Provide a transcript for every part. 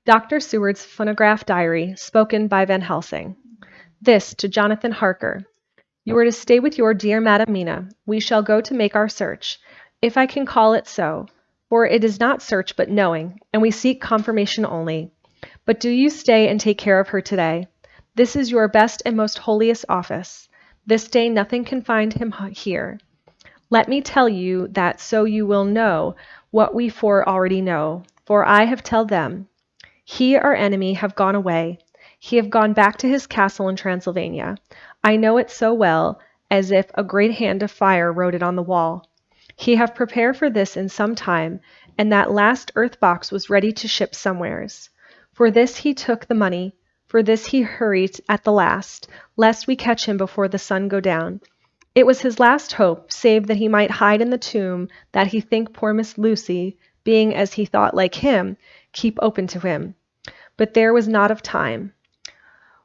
Dr. Seward's phonograph diary, spoken by Van Helsing. This to Jonathan Harker. You are to stay with your dear Madam Mina. We shall go to make our search, if I can call it so, for it is not search but knowing, and we seek confirmation only. But do you stay and take care of her today. This is your best and most holiest office. This day nothing can find him here. Let me tell you that so you will know what we four already know, for I have tell them. He, our enemy, have gone away. He have gone back to his castle in Transylvania. I know it so well, as if a great hand of fire wrote it on the wall. He have prepared for this in some time, and that last earth box was ready to ship somewheres. For this he took the money, for this he hurried at the last, lest we catch him before the sun go down. It was his last hope, save that he might hide in the tomb that he think poor Miss Lucy, being as he thought like him, keep open to him. But there was not of time.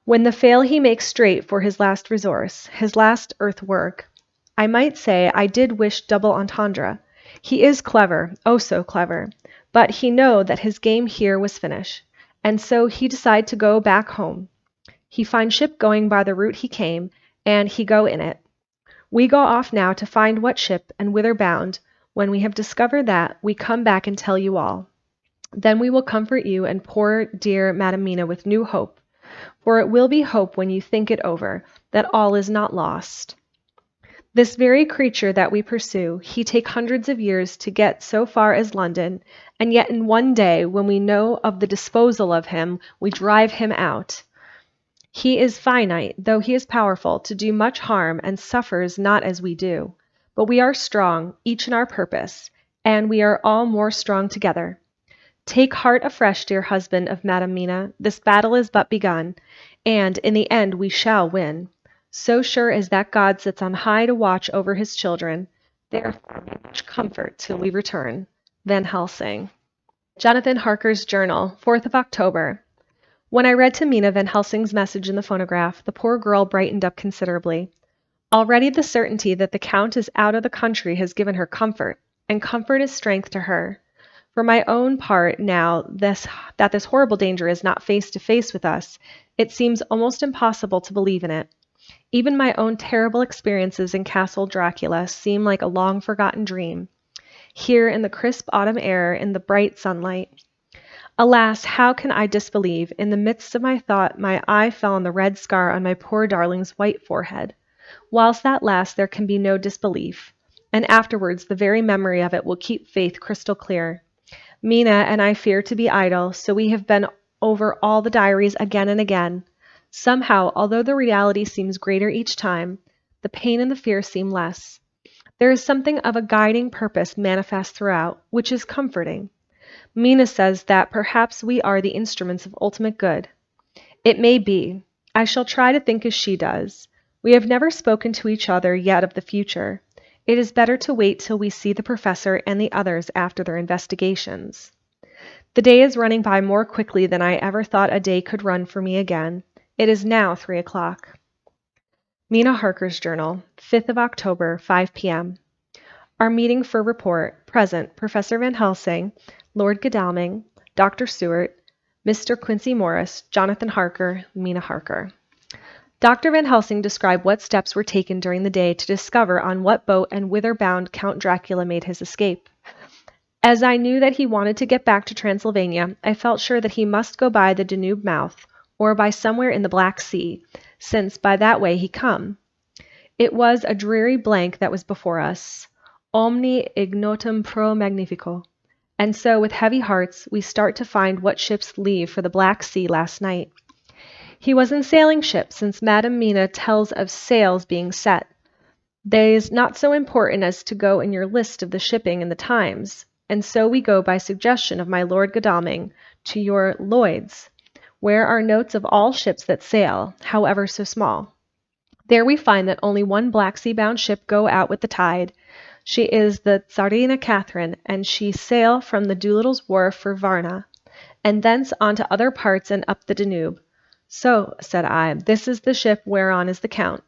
When the fail he makes straight for his last resource, his last earth work. I might say I did wish double entendre. He is clever, oh so clever, but he know that his game here was finished, and so he decide to go back home. He find ship going by the route he came, and he go in it. We go off now to find what ship and whither bound. When we have discovered that, we come back and tell you all. Then we will comfort you and poor dear Madam Mina with new hope, for it will be hope when you think it over, that all is not lost. This very creature that we pursue, he take hundreds of years to get so far as London, and yet in one day, when we know of the disposal of him, we drive him out. He is finite, though he is powerful, to do much harm, and suffers not as we do. But we are strong, each in our purpose, and we are all more strong together. Take heart afresh, dear husband of Madam Mina, this battle is but begun, and in the end we shall win. So sure as that God sits on high to watch over his children, therefore much comfort till we return. Van Helsing. Jonathan Harker's Journal, 4th of October. When I read to Mina Van Helsing's message in the phonograph, the poor girl brightened up considerably. Already the certainty that the Count is out of the country has given her comfort, and comfort is strength to her. For my own part, now that this horrible danger is not face to face with us, it seems almost impossible to believe in it. Even my own terrible experiences in Castle Dracula seem like a long-forgotten dream. Here in the crisp autumn air, in the bright sunlight. Alas, how can I disbelieve? In the midst of my thought, my eye fell on the red scar on my poor darling's white forehead. Whilst that lasts, there can be no disbelief, and afterwards the very memory of it will keep faith crystal clear. Mina and I fear to be idle, so we have been over all the diaries again and again. Somehow, although the reality seems greater each time, the pain and the fear seem less. There is something of a guiding purpose manifest throughout, which is comforting. Mina says that perhaps we are the instruments of ultimate good. It may be. I shall try to think as she does. We have never spoken to each other yet of the future. It is better to wait till we see the professor and the others after their investigations. The day is running by more quickly than I ever thought a day could run for me again. It is now 3 o'clock. Mina Harker's Journal, 5th of October, 5 p.m. Our meeting for report. Present, Professor Van Helsing, Lord Godalming, Dr. Seward, Mr. Quincy Morris, Jonathan Harker, Mina Harker. Dr. Van Helsing described what steps were taken during the day to discover on what boat and whither bound Count Dracula made his escape. As I knew that he wanted to get back to Transylvania, I felt sure that he must go by the Danube mouth, or by somewhere in the Black Sea, since by that way he come. It was a dreary blank that was before us. Omni ignotum pro magnifico. And so, with heavy hearts, we start to find what ships leave for the Black Sea last night. He was in sailing ship, since Madam Mina tells of sails being set. They's not so important as to go in your list of the shipping in the Times, and so we go by suggestion of my Lord Godalming to your Lloyd's, where are notes of all ships that sail, however so small. There we find that only one Black Sea-bound ship go out with the tide. She is the Tsarina Catherine, and she sail from the Doolittle's wharf for Varna, and thence on to other parts and up the Danube. So, said I, this is the ship whereon is the Count.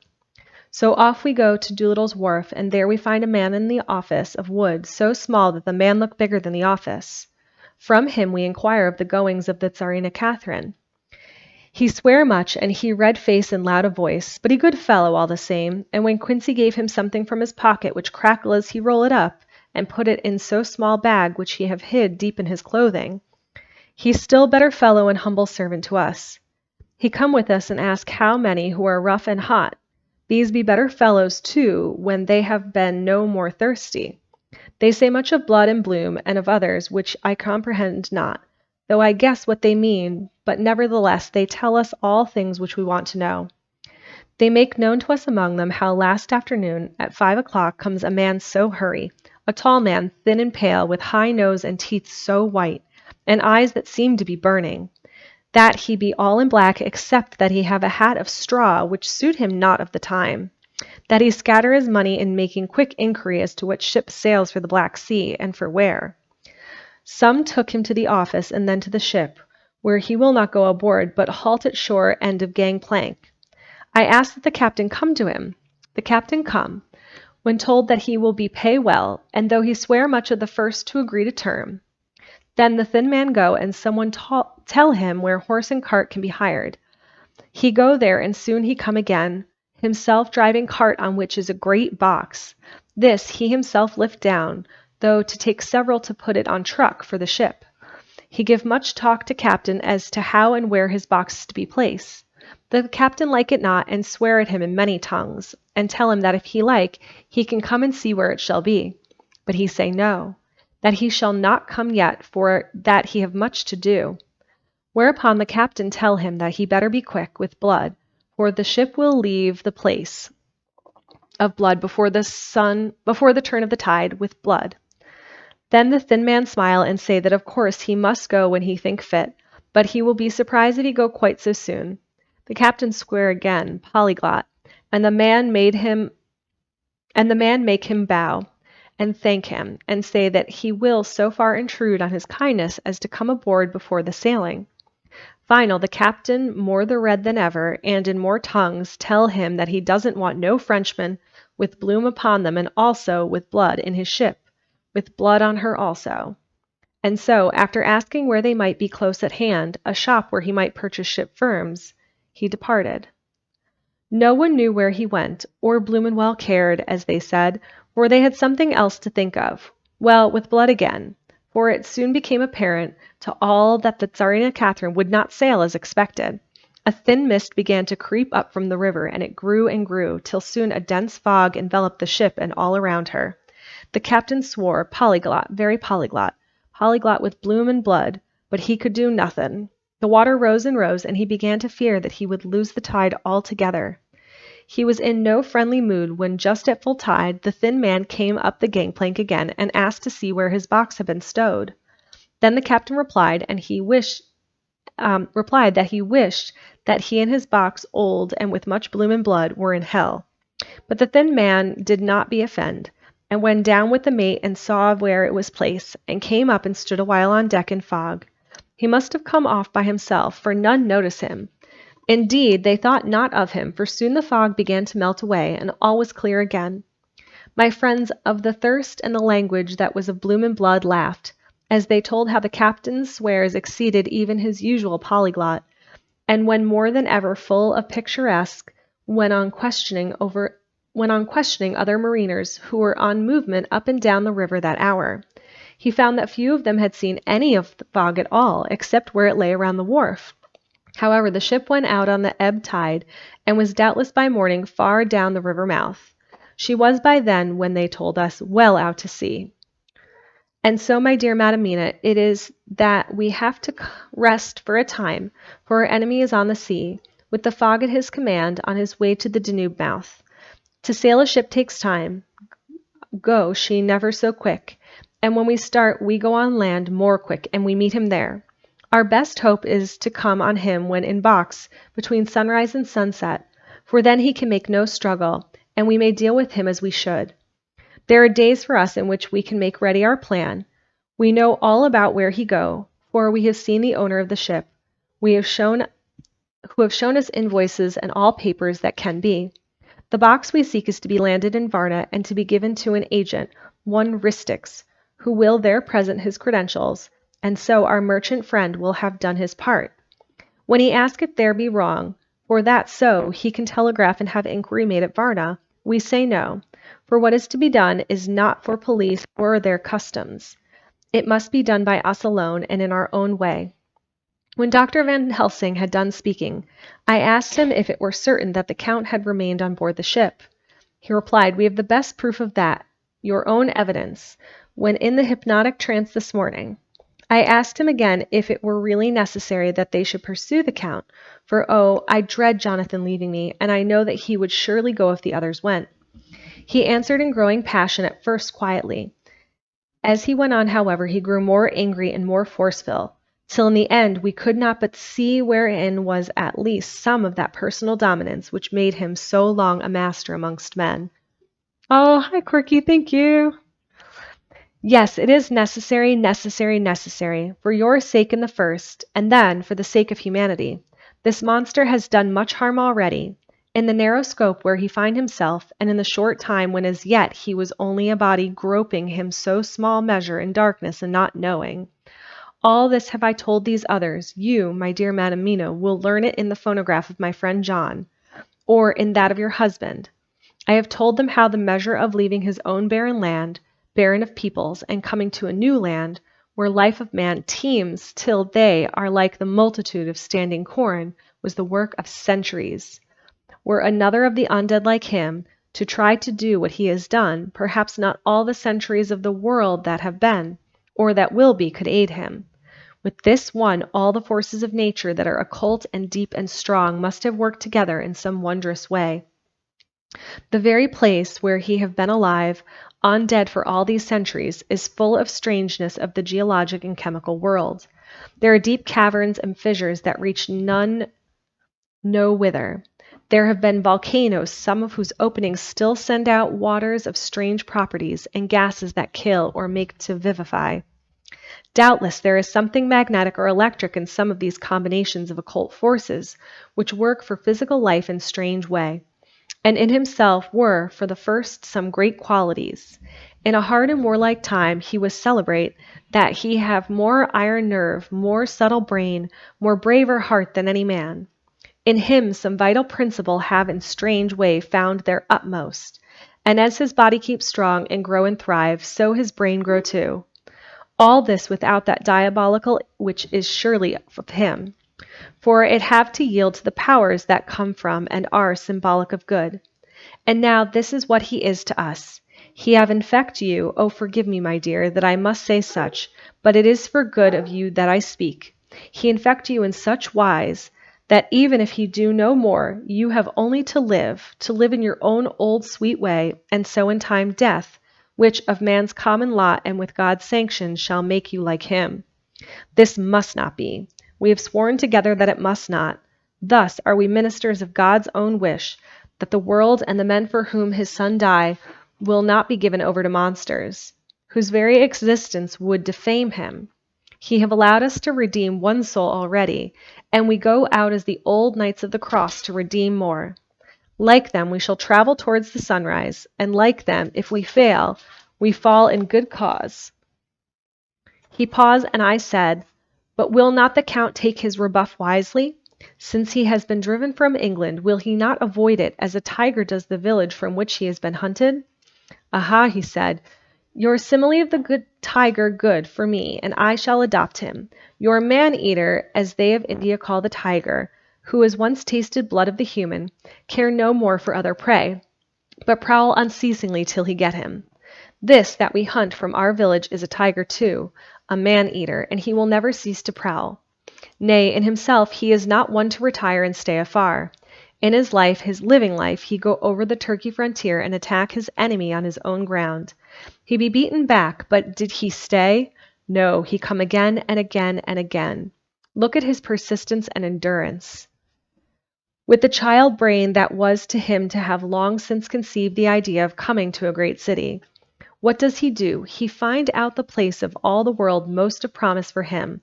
So off we go to Doolittle's wharf, and there we find a man in the office of wood so small that the man looked bigger than the office. From him we inquire of the goings of the Tsarina Catherine. He sware much, and he red face and loud a voice, but he good fellow all the same, and when Quincy gave him something from his pocket, which crackle as he roll it up, and put it in so small bag which he have hid deep in his clothing, he still better fellow and humble servant to us. He come with us and ask how many who are rough and hot. These be better fellows too when they have been no more thirsty. They say much of blood and bloom, and of others which I comprehend not, though I guess what they mean, but nevertheless they tell us all things which we want to know. They make known to us among them how last afternoon at 5 o'clock comes a man so hurry, a tall man, thin and pale, with high nose and teeth so white, and eyes that seem to be burning, that he be all in black, except that he have a hat of straw which suit him not of the time, that he scatter his money in making quick inquiry as to what ship sails for the Black Sea, and for where. Some took him to the office, and then to the ship, where he will not go aboard, but halt at shore end of gang-plank. I asked that the captain come to him. The captain come, when told that he will be pay well, and though he swear much of the first to agree to term. Then the thin man go, and someone tell him where horse and cart can be hired. He go there, and soon he come again, himself driving cart on which is a great box. This he himself lift down, though to take several to put it on truck for the ship. He give much talk to captain as to how and where his box is to be placed. The captain like it not, and swear at him in many tongues, and tell him that if he like, he can come and see where it shall be. But he say no, that he shall not come yet, for that he have much to do. Whereupon the captain tell him that he better be quick with blood, for the ship will leave the place of blood before the turn of the tide with blood. Then the thin man smile and say that of course he must go when he think fit, but he will be surprised if he go quite so soon. The captain swear again, polyglot, and the man make him bow and thank him, and say that he will so far intrude on his kindness as to come aboard before the sailing. Final, the captain, more the red than ever, and in more tongues, tell him that he doesn't want no Frenchmen with bloom upon them, and also with blood in his ship, with blood on her also. And so, after asking where they might be close at hand, a shop where he might purchase ship firms, he departed. No one knew where he went, or Bloomenwell cared, as they said, for they had something else to think of. Well, with blood again, for it soon became apparent to all that the Tsarina Catherine would not sail as expected. A thin mist began to creep up from the river, and it grew and grew, till soon a dense fog enveloped the ship and all around her. The captain swore, polyglot, very polyglot with bloom and blood, but he could do nothing. The water rose and rose, and he began to fear that he would lose the tide altogether. He was in no friendly mood when, just at full tide, the thin man came up the gangplank again and asked to see where his box had been stowed. Then the captain replied that he wished that he and his box, old and with much bloom and blood, were in hell. But the thin man did not be offended, and went down with the mate and saw where it was placed, and came up and stood a while on deck in fog. He must have come off by himself, for none noticed him. Indeed, they thought not of him, for soon the fog began to melt away, and all was clear again. My friends of the thirst and the language that was of bloom and blood laughed, as they told how the captain's swears exceeded even his usual polyglot, and when more than ever full of picturesque, went on questioning other mariners who were on movement up and down the river that hour. He found that few of them had seen any of the fog at all, except where it lay around the wharf. However, the ship went out on the ebb tide, and was doubtless by morning far down the river mouth. She was by then, when they told us, well out to sea. And so, my dear Madamina, it is that we have to rest for a time, for our enemy is on the sea, with the fog at his command, on his way to the Danube mouth. To sail a ship takes time, go she never so quick, and when we start we go on land more quick, and we meet him there. Our best hope is to come on him when in box, between sunrise and sunset, for then he can make no struggle, and we may deal with him as we should. There are days for us in which we can make ready our plan. We know all about where he go, for we have seen the owner of the ship, who have shown us invoices and all papers that can be. The box we seek is to be landed in Varna and to be given to an agent, one Ristix, who will there present his credentials, and so our merchant friend will have done his part. When he asks if there be wrong, or that so, he can telegraph and have inquiry made at Varna, we say no, for what is to be done is not for police or their customs. It must be done by us alone and in our own way. When Dr. Van Helsing had done speaking, I asked him if it were certain that the Count had remained on board the ship. He replied, "We have the best proof of that, your own evidence, when in the hypnotic trance this morning." I asked him again if it were really necessary that they should pursue the Count, for oh, I dread Jonathan leaving me, and I know that he would surely go if the others went. He answered in growing passion at first quietly. As he went on, however, he grew more angry and more forceful, till in the end we could not but see wherein was at least some of that personal dominance which made him so long a master amongst men. Oh, hi, Quirky, thank you. Yes, it is necessary, necessary, necessary, for your sake in the first, and then for the sake of humanity. This monster has done much harm already. In the narrow scope where he find himself, and in the short time when as yet he was only a body groping him so small measure in darkness and not knowing. All this have I told these others. You, my dear Madam Mina, will learn it in the phonograph of my friend John, or in that of your husband. I have told them how the measure of leaving his own barren land, barren of peoples, and coming to a new land, where life of man teems till they are like the multitude of standing corn, was the work of centuries. Were another of the undead like him to try to do what he has done, perhaps not all the centuries of the world that have been, or that will be, could aid him. With this one, all the forces of nature that are occult and deep and strong must have worked together in some wondrous way. The very place where he have been alive, undead for all these centuries, is full of strangeness of the geologic and chemical world. There are deep caverns and fissures that reach none know whither. There have been volcanoes, some of whose openings still send out waters of strange properties, and gases that kill or make to vivify. Doubtless there is something magnetic or electric in some of these combinations of occult forces, which work for physical life in strange way, and in himself were, for the first, some great qualities. In a hard and warlike time he was celebrate that he have more iron nerve, more subtle brain, more braver heart than any man. In him some vital principle have in strange way found their utmost, and as his body keeps strong and grow and thrive, so his brain grow too. All this without that diabolical which is surely of him, for it have to yield to the powers that come from and are symbolic of good. And now this is what he is to us. He have infect you, oh forgive me, my dear, that I must say such, but it is for good of you that I speak. He infect you in such wise that even if he do no more, you have only to live in your own old sweet way, and so in time death, which of man's common lot and with God's sanction shall make you like him. This must not be. We have sworn together that it must not. Thus are we ministers of God's own wish, that the world and the men for whom his Son died will not be given over to monsters, whose very existence would defame him. He have allowed us to redeem one soul already, and we go out as the old knights of the cross to redeem more. Like them, we shall travel towards the sunrise, and like them, if we fail, we fall in good cause. He paused, and I said, "But will not the Count take his rebuff wisely? Since he has been driven from England, will he not avoid it as a tiger does the village from which he has been hunted?" "Aha," he said, "your simile of the good tiger good for me, and I shall adopt him. Your man-eater, as they of India call the tiger, who has once tasted blood of the human, care no more for other prey, but prowl unceasingly till he get him. This that we hunt from our village is a tiger too, a man-eater, and he will never cease to prowl. Nay, in himself he is not one to retire and stay afar. In his life, his living life, he go over the Turkey frontier and attack his enemy on his own ground. He be beaten back, but did he stay? No, he come again and again and again. Look at his persistence and endurance. With the child brain that was to him to have long since conceived the idea of coming to a great city. What does he do? He find out the place of all the world most of promise for him.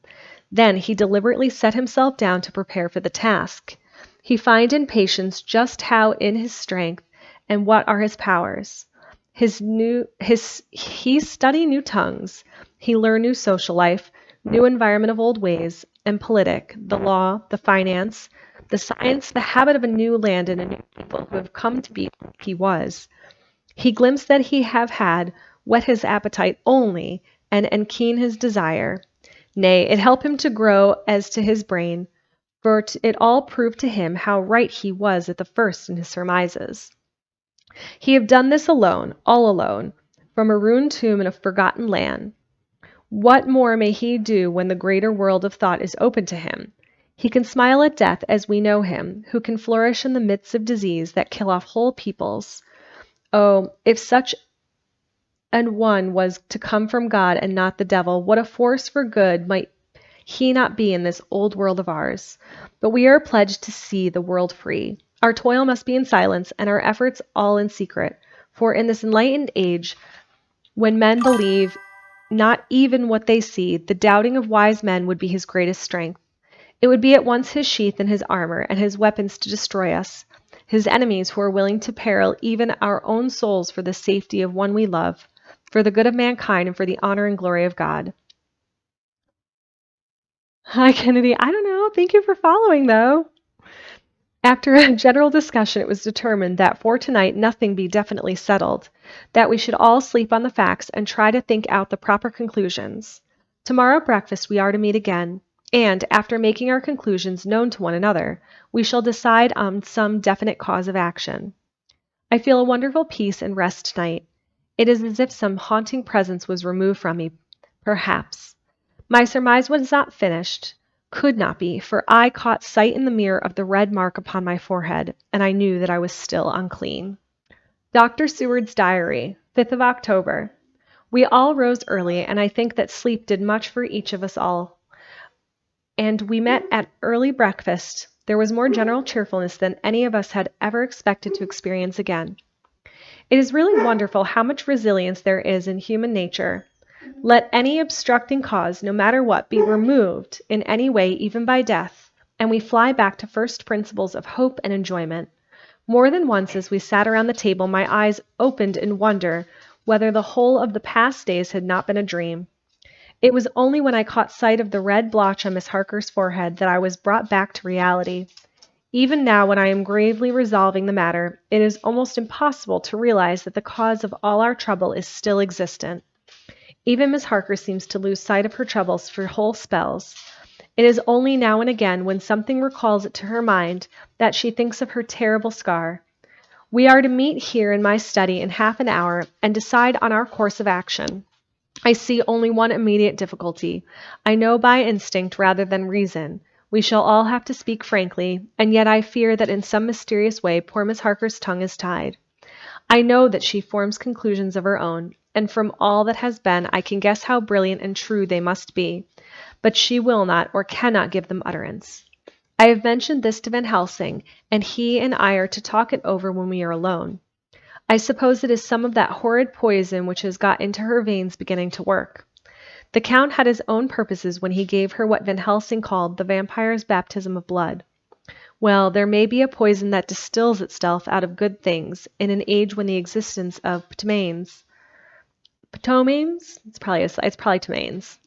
Then he deliberately set himself down to prepare for the task. He find in patience just how in his strength and what are his powers. He study new tongues. He learn new social life, new environment of old ways, and politic, the law, the finance, the science, the habit of a new land and a new people who have come to be who he was. He glimpsed that he have had, whet his appetite only, and keen his desire. Nay, it helped him to grow as to his brain, for it all proved to him how right he was at the first in his surmises. He have done this alone, all alone, from a ruined tomb in a forgotten land. What more may he do when the greater world of thought is open to him? He can smile at death as we know him, who can flourish in the midst of disease that kill off whole peoples. Oh, if such an one was to come from God and not the devil, what a force for good might he not be in this old world of ours? But we are pledged to see the world free. Our toil must be in silence, and our efforts all in secret. For in this enlightened age, when men believe not even what they see, the doubting of wise men would be his greatest strength. It would be at once his sheath and his armor, and his weapons to destroy us, his enemies who are willing to peril even our own souls for the safety of one we love, for the good of mankind, and for the honor and glory of God. Hi, Kennedy. I don't know. Thank you for following, though. After a general discussion, it was determined that for tonight nothing be definitely settled, that we should all sleep on the facts and try to think out the proper conclusions. Tomorrow at breakfast we are to meet again, and, after making our conclusions known to one another, we shall decide on some definite cause of action. I feel a wonderful peace and rest tonight. It is as if some haunting presence was removed from me, perhaps. My surmise was not finished, could not be, for I caught sight in the mirror of the red mark upon my forehead, and I knew that I was still unclean. Dr. Seward's Diary, 5th of October. We all rose early, and I think that sleep did much for each of us all. And we met at early breakfast. There was more general cheerfulness than any of us had ever expected to experience again. It is really wonderful how much resilience there is in human nature. Let any obstructing cause, no matter what, be removed in any way, even by death, and we fly back to first principles of hope and enjoyment. More than once as we sat around the table, my eyes opened in wonder whether the whole of the past days had not been a dream. It was only when I caught sight of the red blotch on Miss Harker's forehead that I was brought back to reality. Even now, when I am gravely resolving the matter, it is almost impossible to realize that the cause of all our trouble is still existent. Even Miss Harker seems to lose sight of her troubles for whole spells. It is only now and again, when something recalls it to her mind, that she thinks of her terrible scar. We are to meet here in my study in half an hour and decide on our course of action. I see only one immediate difficulty. I know by instinct rather than reason. We shall all have to speak frankly, and yet I fear that in some mysterious way poor Miss Harker's tongue is tied. I know that she forms conclusions of her own, and from all that has been I can guess how brilliant and true they must be, but she will not or cannot give them utterance. I have mentioned this to Van Helsing, and he and I are to talk it over when we are alone. I suppose it is some of that horrid poison which has got into her veins beginning to work. The Count had his own purposes when he gave her what Van Helsing called the vampire's baptism of blood. Well, there may be a poison that distills itself out of good things in an age when the existence of ptomaines, it's probably ptomaines,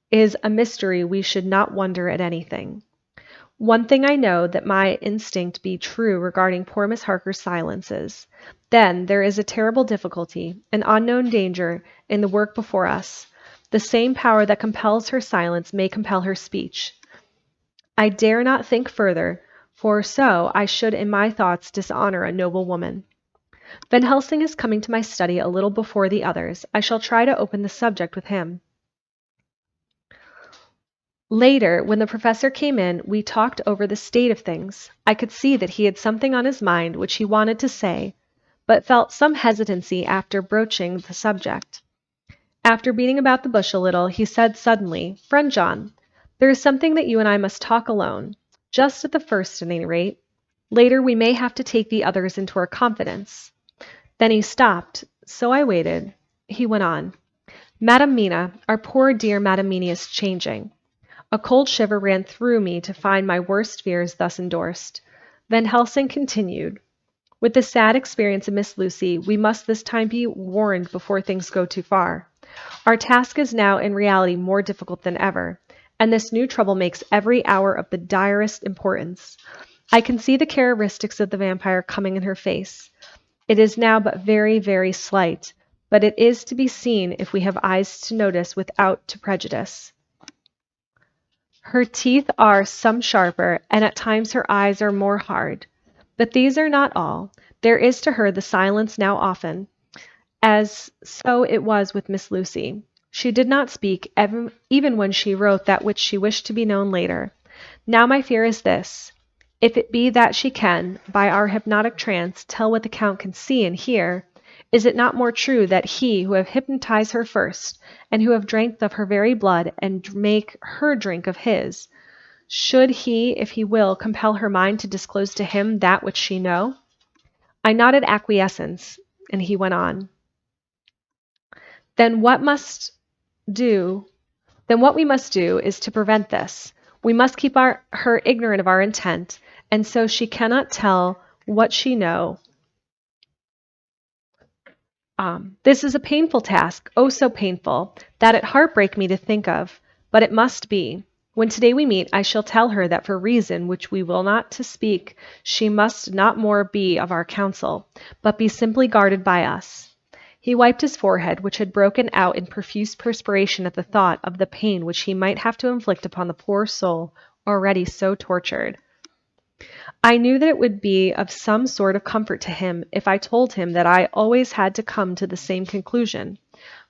is a mystery. We should not wonder at anything. One thing I know, that my instinct be true regarding poor Miss Harker's silences. Then there is a terrible difficulty, an unknown danger in the work before us. The same power that compels her silence may compel her speech. I dare not think further, for so I should in my thoughts dishonor a noble woman. Van Helsing is coming to my study a little before the others. I shall try to open the subject with him. Later, when the professor came in, we talked over the state of things. I could see that he had something on his mind which he wanted to say, but felt some hesitancy after broaching the subject. After beating about the bush a little, he said suddenly, "Friend John, there is something that you and I must talk alone, just at the first at any rate. Later we may have to take the others into our confidence." Then he stopped, so I waited. He went on. "Madam Mina, our poor dear Madam Mina is changing." A cold shiver ran through me to find my worst fears thus endorsed. Van Helsing continued, "With the sad experience of Miss Lucy, we must this time be warned before things go too far. Our task is now in reality more difficult than ever. and this new trouble makes every hour of the direst importance. I can see the characteristics of the vampire coming in her face. It is now but very, very slight, but it is to be seen if we have eyes to notice without to prejudice. Her teeth are some sharper, and at times her eyes are more hard. But these are not all. There is to her the silence now often, as so it was with Miss Lucy. She did not speak, even when she wrote that which she wished to be known later. Now my fear is this. If it be that she can, by our hypnotic trance, tell what the Count can see and hear, is it not more true that he who have hypnotized her first, and who have drank of her very blood, and make her drink of his, should he, if he will, compel her mind to disclose to him that which she know? I nodded acquiescence, and he went on. Then what we must do is to prevent this. We must keep her ignorant of our intent, and so she cannot tell what she know. This is a painful task, oh so painful, that it heartbreak me to think of, but it must be. When today we meet, I shall tell her that for reason which we will not to speak, she must not more be of our counsel, but be simply guarded by us. He wiped his forehead, which had broken out in profuse perspiration at the thought of the pain which he might have to inflict upon the poor soul already so tortured. I knew that it would be of some sort of comfort to him if I told him that I always had to come to the same conclusion,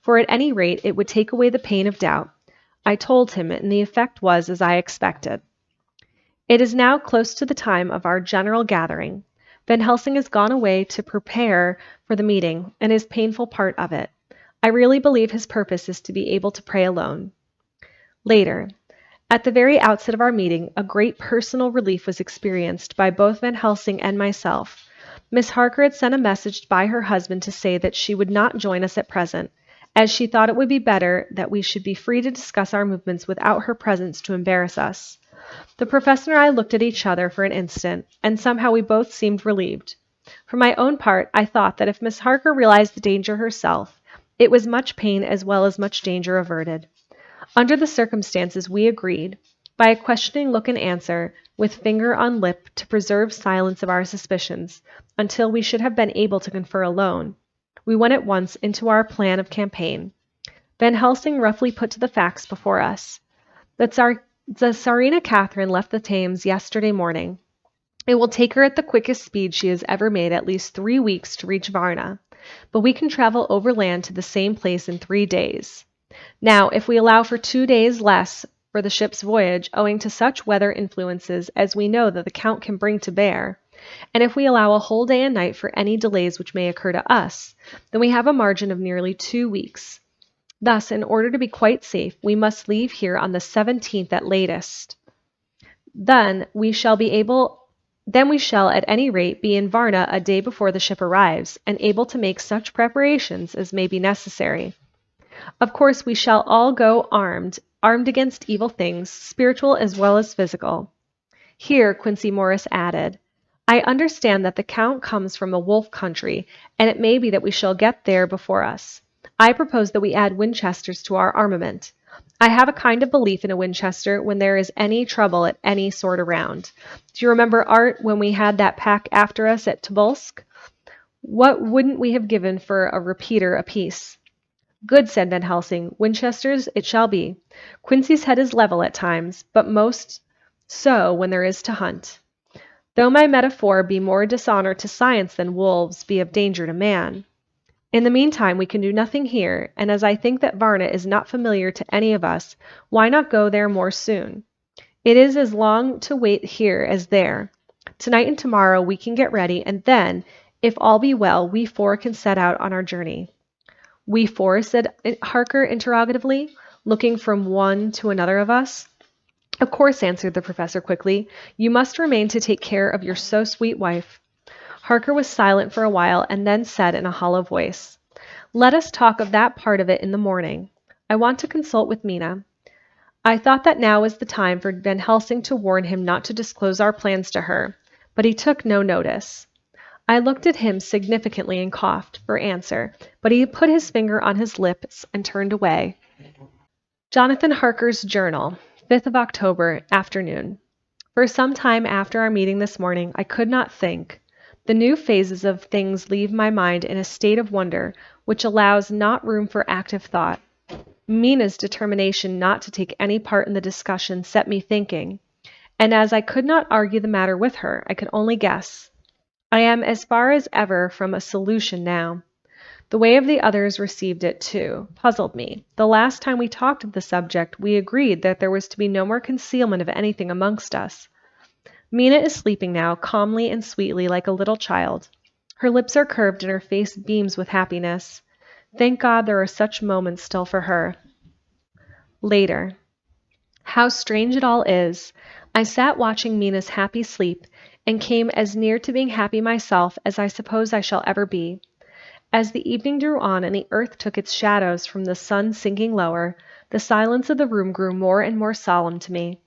for at any rate it would take away the pain of doubt. I told him, and the effect was as I expected. It is now close to the time of our general gathering. Van Helsing has gone away to prepare for the meeting, and is painful part of it. I really believe his purpose is to be able to pray alone. Later. At the very outset of our meeting, a great personal relief was experienced by both Van Helsing and myself. Miss Harker had sent a message by her husband to say that she would not join us at present, as she thought it would be better that we should be free to discuss our movements without her presence to embarrass us. The professor and I looked at each other for an instant, and somehow we both seemed relieved. For my own part, I thought that if Miss Harker realized the danger herself, it was much pain as well as much danger averted. Under the circumstances, we agreed, by a questioning look and answer, with finger on lip, to preserve silence of our suspicions, until we should have been able to confer alone. We went at once into our plan of campaign. Van Helsing roughly put to the facts before us. The Tsarina Catherine left the Thames yesterday morning. It will take her at the quickest speed she has ever made at least 3 weeks to reach Varna, but we can travel overland to the same place in 3 days. Now, if we allow for 2 days less for the ship's voyage, owing to such weather influences as we know that the Count can bring to bear, and if we allow a whole day and night for any delays which may occur to us, then we have a margin of nearly 2 weeks. Thus, in order to be quite safe, we must leave here on the 17th at latest. Then we shall at any rate be in Varna a day before the ship arrives, and able to make such preparations as may be necessary. Of course, we shall all go armed against evil things, spiritual as well as physical. Here Quincey Morris added, I understand that the Count comes from the Wolf country, and it may be that we shall get there before us. I propose that we add Winchesters to our armament. I have a kind of belief in a Winchester when there is any trouble at any sort around. Do you remember, Art, when we had that pack after us at Tobolsk? What wouldn't we have given for a repeater apiece? Good, said Van Helsing. Winchesters it shall be. Quincey's head is level at times, but most so when there is to hunt. Though my metaphor be more dishonor to science than wolves be of danger to man. In the meantime, we can do nothing here, and as I think that Varna is not familiar to any of us, why not go there more soon? It is as long to wait here as there. Tonight and tomorrow we can get ready, and then, if all be well, we 4 can set out on our journey. We 4, said Harker interrogatively, looking from one to another of us. Of course, answered the professor quickly. You must remain to take care of your so sweet wife. Harker was silent for a while, and then said in a hollow voice, Let us talk of that part of it in the morning. I want to consult with Mina. I thought that now was the time for Van Helsing to warn him not to disclose our plans to her, but he took no notice. I looked at him significantly and coughed for answer, but he put his finger on his lips and turned away. Jonathan Harker's Journal, 5th of October, afternoon. For some time after our meeting this morning, I could not think. The new phases of things leave my mind in a state of wonder which allows not room for active thought. Mina's determination not to take any part in the discussion set me thinking, and as I could not argue the matter with her, I could only guess. I am as far as ever from a solution now. The way of the others received it, too, puzzled me. The last time we talked of the subject, we agreed that there was to be no more concealment of anything amongst us. Mina is sleeping now, calmly and sweetly, like a little child. Her lips are curved and her face beams with happiness. Thank God there are such moments still for her. Later. How strange it all is. I sat watching Mina's happy sleep and came as near to being happy myself as I suppose I shall ever be. As the evening drew on and the earth took its shadows from the sun sinking lower, the silence of the room grew more and more solemn to me.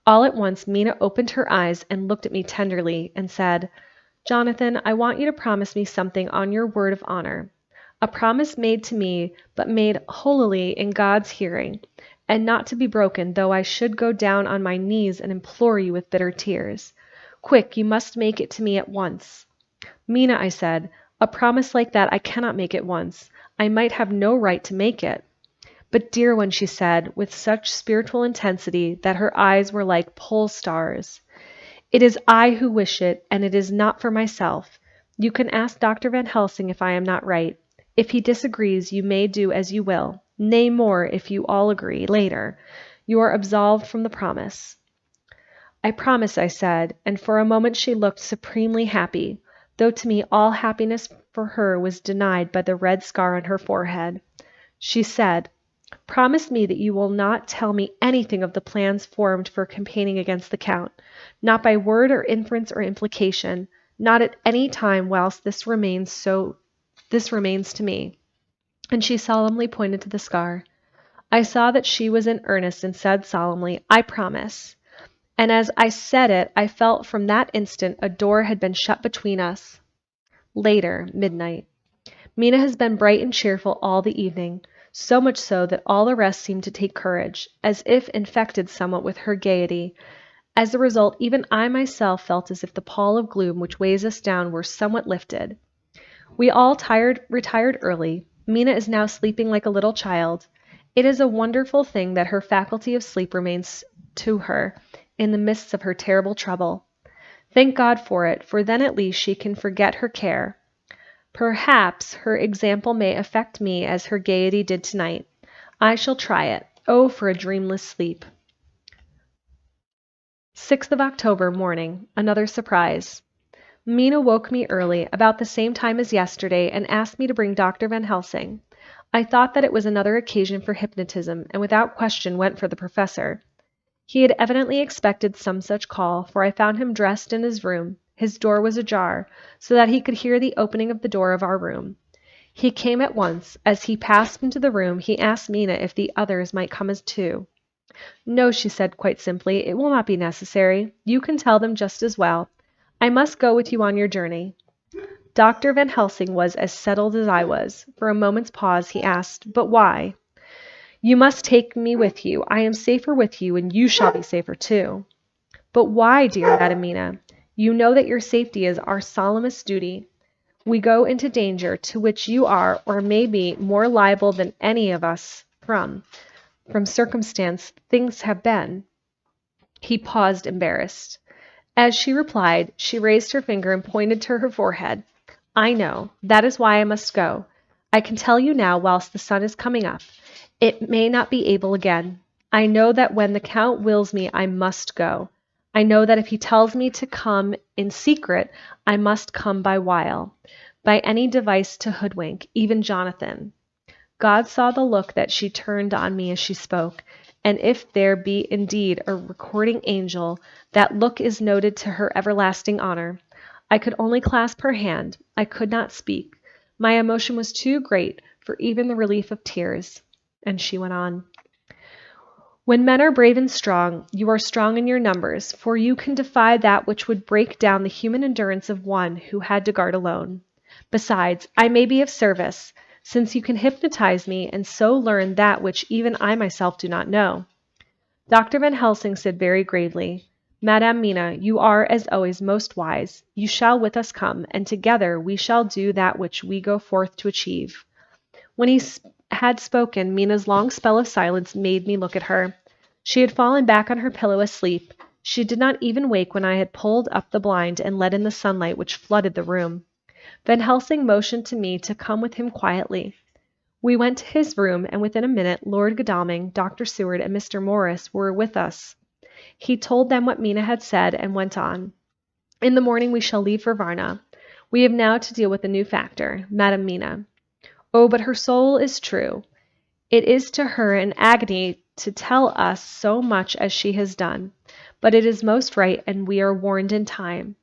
All at once Mina opened her eyes and looked at me tenderly and said, "Jonathan, I want you to promise me something on your word of honor. A promise made to me, but made holily in God's hearing, and not to be broken, though I should go down on my knees and implore you with bitter tears. Quick, you must make it to me at once." "Mina," I said, "a promise like that I cannot make at once. I might have no right to make it." "But dear one," she said, with such spiritual intensity that her eyes were like pole stars, "it is I who wish it, and it is not for myself. You can ask Dr. Van Helsing if I am not right. If he disagrees, you may do as you will. Nay, more, if you all agree, later, you are absolved from the promise." "I promise," I said, and for a moment she looked supremely happy, though to me all happiness for her was denied by the red scar on her forehead. She said, "Promise me that you will not tell me anything of the plans formed for campaigning against the Count, not by word or inference or implication, not at any time whilst this remains to me." And she solemnly pointed to the scar. I saw that she was in earnest and said solemnly, "I promise." And as I said it, I felt from that instant a door had been shut between us. Later, midnight. Mina has been bright and cheerful all the evening, so much so that all the rest seemed to take courage, as if infected somewhat with her gaiety. As a result, even I myself felt as if the pall of gloom which weighs us down were somewhat lifted. We all retired early. Mina is now sleeping like a little child. It is a wonderful thing that her faculty of sleep remains to her in the midst of her terrible trouble. Thank God for it, for then at least she can forget her care. Perhaps her example may affect me as her gaiety did tonight. I shall try it. Oh, for a dreamless sleep. 6th of October morning. Another surprise. Mina woke me early, about the same time as yesterday, and asked me to bring Dr. Van Helsing. I thought that it was another occasion for hypnotism, and without question went for the professor. He had evidently expected some such call, for I found him dressed in his room. His door was ajar, so that he could hear the opening of the door of our room. He came at once. As he passed into the room, he asked Mina if the others might come as too. "No," she said quite simply, "it will not be necessary. You can tell them just as well. I must go with you on your journey." Dr. Van Helsing was as settled as I was. For a moment's pause, he asked, "But why?" "You must take me with you. I am safer with you, and you shall be safer too." "But why, dear Madam Mina? You know that your safety is our solemnest duty. We go into danger to which you are, or may be, more liable than any of us from circumstance things have been." He paused, embarrassed. As she replied, she raised her finger and pointed to her forehead. "I know. That is why I must go. I can tell you now whilst the sun is coming up. It may not be able again. I know that when the Count wills me, I must go. I know that if he tells me to come in secret, I must come by wile, by any device to hoodwink, even Jonathan." God saw the look that she turned on me as she spoke, and if there be indeed a recording angel, that look is noted to her everlasting honor. I could only clasp her hand. I could not speak. My emotion was too great for even the relief of tears. And she went on. "When men are brave and strong, you are strong in your numbers, for you can defy that which would break down the human endurance of one who had to guard alone. Besides, I may be of service, since you can hypnotize me and so learn that which even I myself do not know." Dr. Van Helsing said very gravely, Madame Mina, you are, as always, most wise. You shall with us come, and together we shall do that which we go forth to achieve. When he had spoken, Mina's long spell of silence made me look at her. She had fallen back on her pillow asleep. She did not even wake when I had pulled up the blind and let in the sunlight which flooded the room. Van Helsing motioned to me to come with him quietly. We went to his room, and within a minute Lord Godalming, Dr. Seward, and Mr. Morris were with us. He told them what Mina had said and went on. In the morning we shall leave for Varna. We have now to deal with a new factor, Madame Mina. Oh, but her soul is true. It is to her an agony to tell us so much as she has done, but it is most right, and we are warned in time.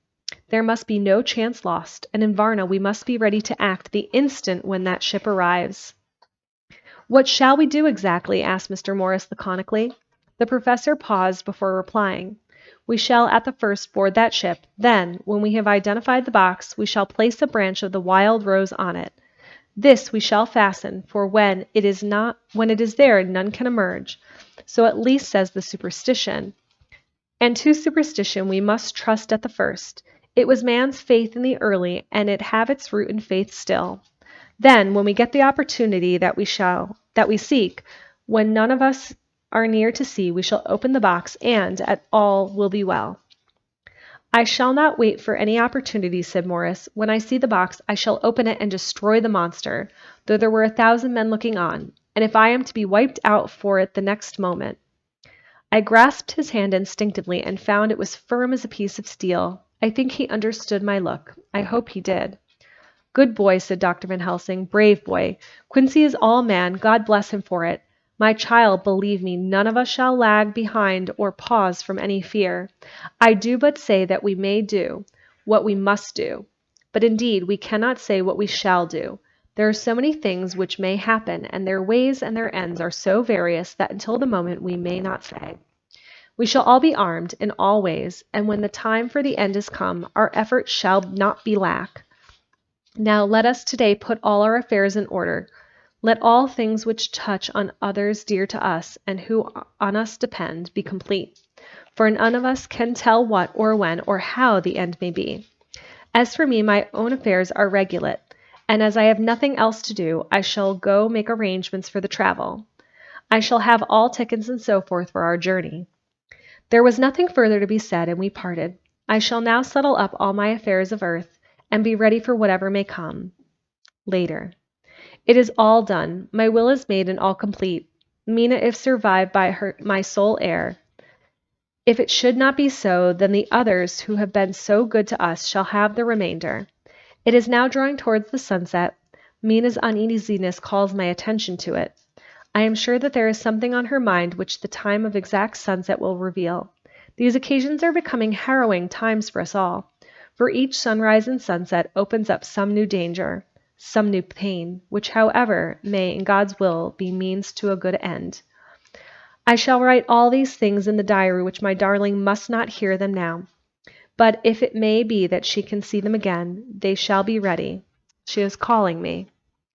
There must be no chance lost, and in Varna we must be ready to act the instant when that ship arrives. What shall we do exactly? Asked Mr. Morris laconically. The professor paused before replying. We shall at the first board that ship. Then, when we have identified the box, we shall place a branch of the wild rose on it. This we shall fasten, for when it is there, none can emerge. So at least says the superstition. And to superstition we must trust at the first. It was man's faith in the early, and it have its root in faith still. Then, when we get the opportunity that we seek, when none of us are near to see, we shall open the box, and all will be well. I shall not wait for any opportunity, said Morris. When I see the box, I shall open it and destroy the monster, though there were 1,000 men looking on, and if I am to be wiped out for it the next moment. I grasped his hand instinctively and found it was firm as a piece of steel. I think he understood my look. I hope he did. Good boy, said Dr. Van Helsing. Brave boy. Quincy is all man. God bless him for it. My child, believe me, none of us shall lag behind or pause from any fear. I do but say that we may do what we must do. But indeed, we cannot say what we shall do. There are so many things which may happen, and their ways and their ends are so various that until the moment we may not say. We shall all be armed in all ways, and when the time for the end is come, our efforts shall not be lack. Now let us today put all our affairs in order. Let all things which touch on others dear to us, and who on us depend, be complete. For none of us can tell what or when or how the end may be. As for me, my own affairs are regulate, and as I have nothing else to do, I shall go make arrangements for the travel. I shall have all tickets and so forth for our journey. There was nothing further to be said, and we parted. I shall now settle up all my affairs of earth, and be ready for whatever may come. Later. It is all done. My will is made and all complete. Mina, if survived by my sole heir. If it should not be so, then the others who have been so good to us shall have the remainder. It is now drawing towards the sunset. Mina's uneasiness calls my attention to it. I am sure that there is something on her mind which the time of exact sunset will reveal. These occasions are becoming harrowing times for us all. For each sunrise and sunset opens up some new danger, some new pain, which, however, may, in God's will, be means to a good end. I shall write all these things in the diary which my darling must not hear them now. But if it may be that she can see them again, they shall be ready. She is calling me.